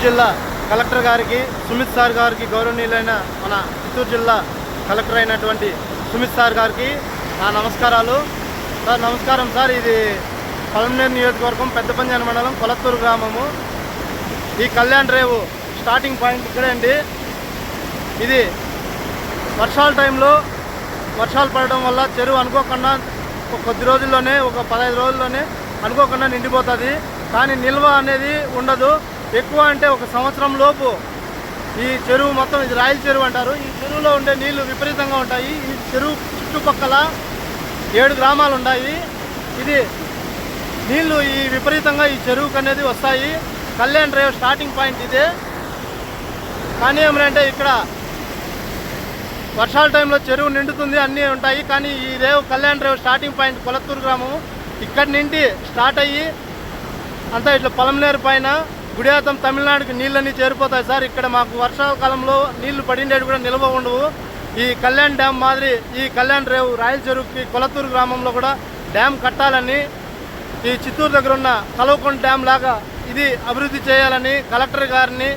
జిల్లా కలెక్టర్ గారికి, సుమిత్ సార్ గారికి, గౌరవనీయులైన మన చిత్తూరు జిల్లా కలెక్టర్ అయినటువంటి సుమిత్ సార్ గారికి నా నమస్కారాలు. సార్ నమస్కారం సార్. ఇది పలమనేరు నియోజకవర్గం పెద్దపంజాని మండలం కొలత్తూరు గ్రామము. ఈ కళ్యాణ్ రేవు స్టార్టింగ్ పాయింట్ ఇక్కడే అండి. ఇది వర్షాల టైంలో వర్షాలు పడడం వల్ల చెరువు అనుకోకుండా కొద్ది రోజుల్లోనే, ఒక 15 రోజుల్లోనే అనుకోకుండా నిండిపోతుంది. కానీ నిల్వ అనేది ఉండదు. ఎక్కువ అంటే ఒక సంవత్సరం లోపు ఈ చెరువు మొత్తం, ఇది రాయల చెరువు అంటారు, ఈ చెరువులో ఉండే నీళ్లు విపరీతంగా ఉంటాయి. ఈ చెరువు చుట్టుపక్కల 7 గ్రామాలు ఉన్నాయి. ఇది నీళ్లు ఈ విపరీతంగా ఈ చెరువుకు అనేది వస్తాయి. కళ్యాణ్ రేవ్ స్టార్టింగ్ పాయింట్ ఇదే. కానీ ఏమంటే ఇక్కడ వర్షాల టైంలో చెరువు నిండుతుంది, అన్నీ ఉంటాయి. కానీ ఈ రేవు కళ్యాణ్ రేవ్ స్టార్టింగ్ పాయింట్ కొలత్తూరు గ్రామము. ఇక్కడి నుండి స్టార్ట్ అయ్యి అంతా ఇట్లా పలమనేరు పైన గుడియాతం తమిళనాడుకి నీళ్ళన్నీ చేరిపోతాయి సార్. ఇక్కడ మాకు వర్షాకాలంలో నీళ్లు పడిండేవి కూడా నిల్వ ఉండవు. ఈ కళ్యాణ్ డ్యామ్ మాదిరి ఈ కళ్యాణ్ రేవు రాయల చెరువుకి కొలత్తూరు గ్రామంలో కూడా డ్యామ్ కట్టాలని, ఈ చిత్తూరు దగ్గర ఉన్న కలవకొండ డ్యామ్ లాగా ఇది అభివృద్ధి చేయాలని కలెక్టర్ గారిని